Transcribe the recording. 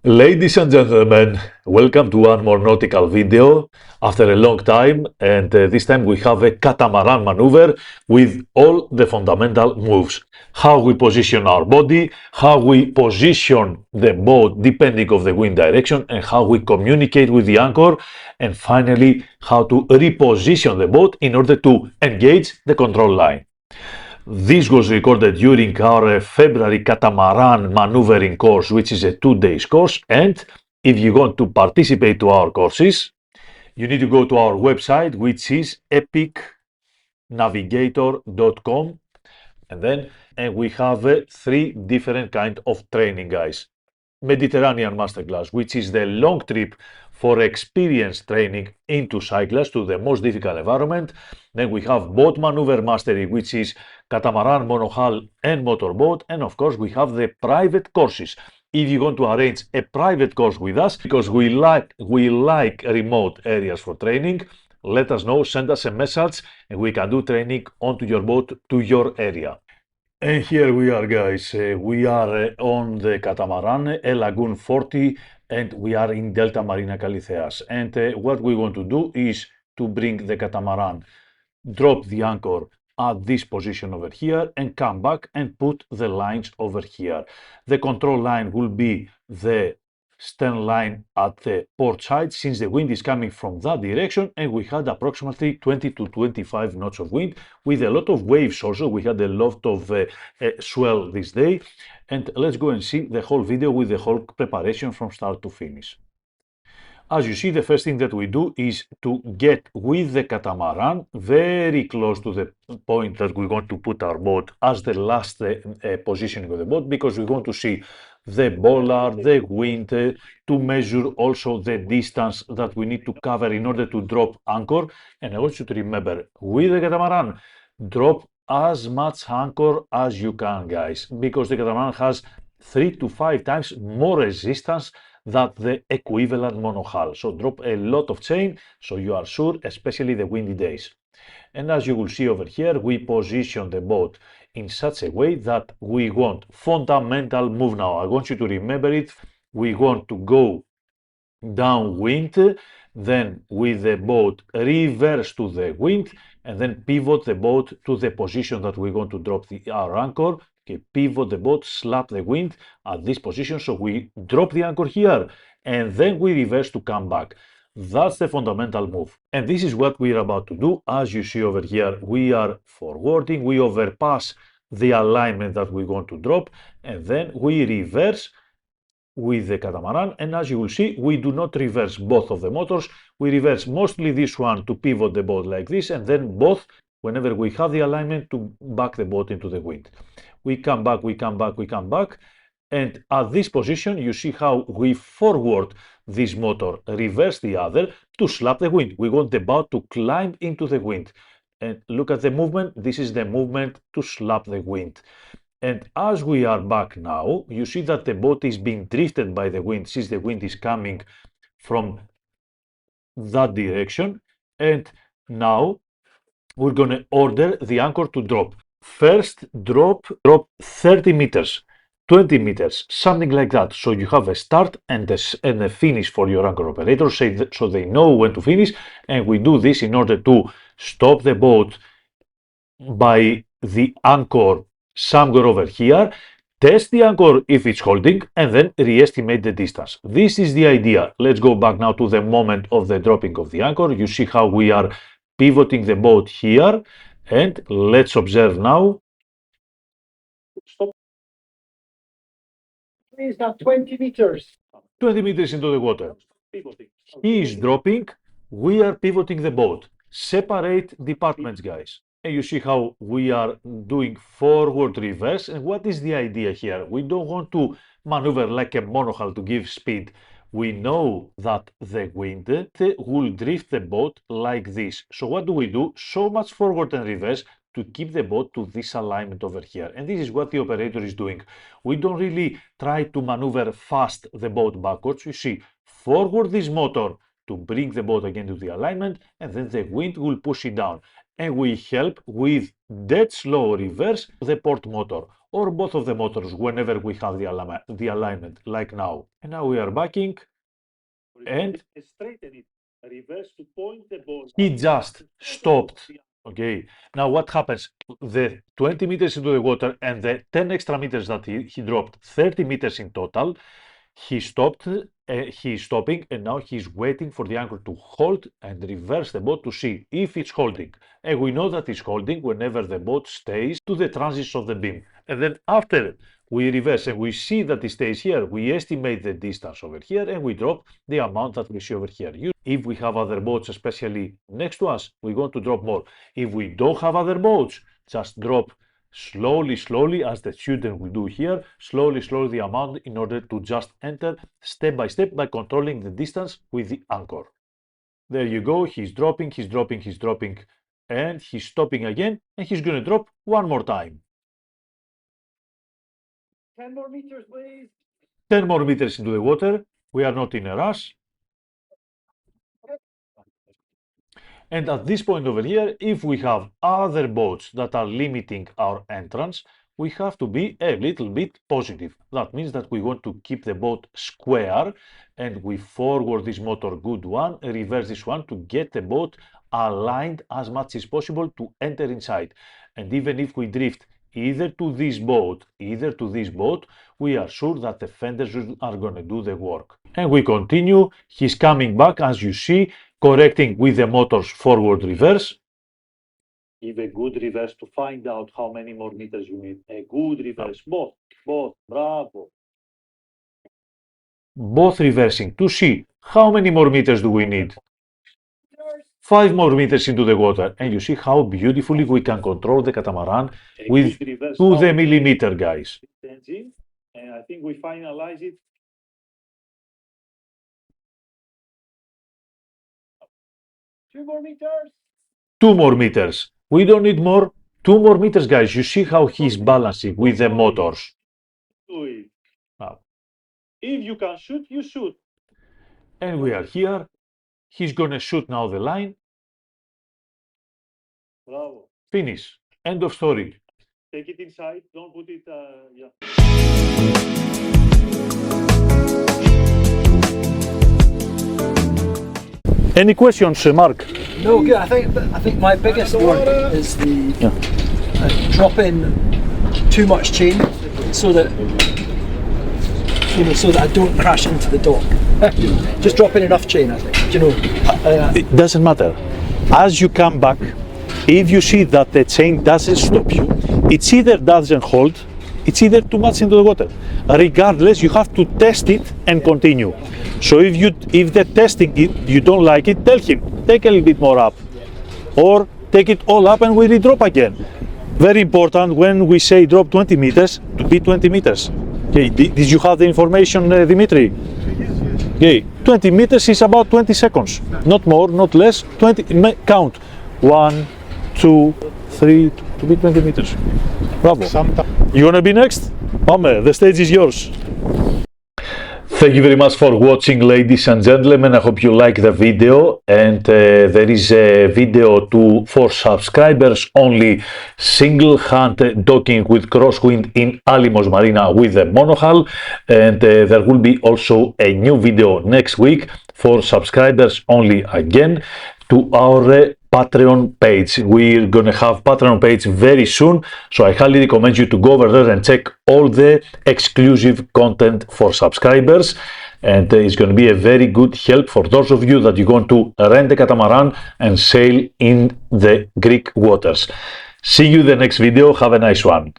Ladies and gentlemen, welcome to one more nautical video after a long time, and this time we have a catamaran maneuver with all the fundamental moves. How we position our body, how we position the boat depending on the wind direction, and how we communicate with the anchor, and finally how to reposition the boat in order to engage the control line. This was recorded during our February Catamaran Maneuvering course, which is a 2-day course. And if you want to participate to our courses, you need to go to our website, which is epicnavigator.com. And we have 3 different kind of training, guys. Mediterranean Masterclass, which is the long trip for experienced training into cyclists to the most difficult environment. Then we have Boat Maneuver Mastery, which is catamaran, monohull and motorboat. And of course we have the private courses. If you want to arrange a private course with us, because we like remote areas for training, let us know, send us a message and we can do training onto your boat to your area. And here we are, guys. We are on the catamaran, a Lagoon 40, and we are in Delta Marina, Kallithea. And what we want to do is to bring the catamaran, drop the anchor at this position over here, and come back and put the lines over here. The control line will be the stern line at the port side, since the wind is coming from that direction, and we had approximately 20 to 25 knots of wind with a lot of waves also. We had a lot of swell this day. And let's go and see the whole video with the whole preparation from start to finish. As you see, the first thing that we do is to get with the catamaran very close to the point that we want to put our boat as the last positioning of the boat, because we want to see the bollard, the wind, to measure also the distance that we need to cover in order to drop anchor. And I want you to remember, with the catamaran, drop as much anchor as you can, guys, because the catamaran has 3 to 5 times more resistance than the equivalent monohull. So drop a lot of chain so you are sure, especially the windy days. And as you will see over here, we position the boat in such a way that we want fundamental move now. I want you to remember it. We want to go downwind, then with the boat reverse to the wind, and then pivot the boat to the position that we want to drop our anchor. Okay, pivot the boat, slap the wind at this position, so we drop the anchor here, and then we reverse to come back. That's the fundamental move. And this is what we're about to do. As you see over here, we are forwarding, we overpass the alignment that we want to drop, and then we reverse with the catamaran. And as you will see, we do not reverse both of the motors. We reverse mostly this one to pivot the boat like this, and then both whenever we have the alignment to back the boat into the wind. We come back, we come back, we come back. And at this position, you see how we forward this motor, reverse the other to slap the wind. We want the boat to climb into the wind. And look at the movement. This is the movement to slap the wind. And as we are back now, you see that the boat is being drifted by the wind, since the wind is coming from that direction. And now we're going to order the anchor to drop. First, drop 30 meters, 20 meters, something like that. So you have a start and a finish for your anchor operator, so they know when to finish. And we do this in order to stop the boat by the anchor somewhere over here, test the anchor if it's holding, and then re-estimate the distance. This is the idea. Let's go back now to the moment of the dropping of the anchor. You see how we are pivoting the boat here, and let's observe now. Stop. Is that 20 meters? 20 meters into the water. He is dropping, we are pivoting the boat. Separate departments, guys. And you see how we are doing forward reverse. And what is the idea here? We don't want to maneuver like a monohull to give speed. We know that the wind will drift the boat like this. So what do? So much forward and reverse to keep the boat to this alignment over here. And this is what the operator is doing. We don't really try to maneuver fast the boat backwards. You see, forward this motor to bring the boat again to the alignment, and then the wind will push it down. and we help with dead slow reverse the port motor or both of the motors whenever we have the alignment, like now. And now we are backing and straighten it, reverse to point the boat. He just stopped. Okay, now what happens? The 20 meters into the water and the 10 extra meters that he dropped, 30 meters in total, he stopped, he's stopping, and now he's waiting for the anchor to hold and reverse the boat to see if it's holding. And we know that it's holding whenever the boat stays to the transits of the beam. And then after we reverse and we see that it stays here, we estimate the distance over here and we drop the amount that we see over here. If we have other boats, especially next to us, we're going to drop more. If we don't have other boats, just drop slowly, as the student will do here, slowly the amount in order to just enter step by controlling the distance with the anchor. There you go, he's dropping, and he's stopping again, and he's going to drop one more time. 10 more meters, please. 10 more meters into the water. We are not in a rush. And at this point over here, if we have other boats that are limiting our entrance, we have to be a little bit positive. That means that we want to keep the boat square and we forward this motor good one, reverse this one to get the boat aligned as much as possible to enter inside. And even if we drift either to this boat, we are sure that the fenders are going to do the work. And we continue. He's coming back, as you see, correcting with the motor's forward reverse. Give a good reverse to find out how many more meters you need. A good reverse, both, bravo. Both reversing to see how many more meters do we need. 5 more meters into the water, and you see how beautifully we can control the catamaran with to the millimeter, guys. And I think we finalize it. 2 more meters. 2 more meters. We don't need more. 2 more meters, guys. You see how he's balancing with the motors. If you can shoot, you shoot. And we are here. He's gonna shoot now the line. Bravo. Finish. End of story. Take it inside. Don't put it. Yeah. Any questions, Mark? No, good. I think my biggest worry is the dropping too much chain, so that so that I don't crash into the dock. Just dropping enough chain, I think. It doesn't matter. As you come back, if you see that the chain doesn't stop you, it's either doesn't hold, it's either too much into the water. Regardless, you have to test it and continue. So if the testing you don't like it, tell him take a little bit more up, or take it all up and we redrop again. Very important when we say drop 20 meters to be 20 meters. Okay, did you have the information, Dimitri? Okay, 20 meters is about 20 seconds, not more, not less. 20. Count 1, 2, 3 to be 20 meters. Bravo. You wanna be next? Mame, the stage is yours. Thank you very much for watching, ladies and gentlemen. I hope you like the video, and there is a video for subscribers only, single hand docking with Crosswind in Alimos Marina with the monohull, and there will be also a new video next week for subscribers only again to our Patreon page. We're gonna have Patreon page very soon, so I highly recommend you to go over there and check all the exclusive content for subscribers, and it's going to be a very good help for those of you that you want to rent a catamaran and sail in the Greek waters. See you in the next video. Have a nice one.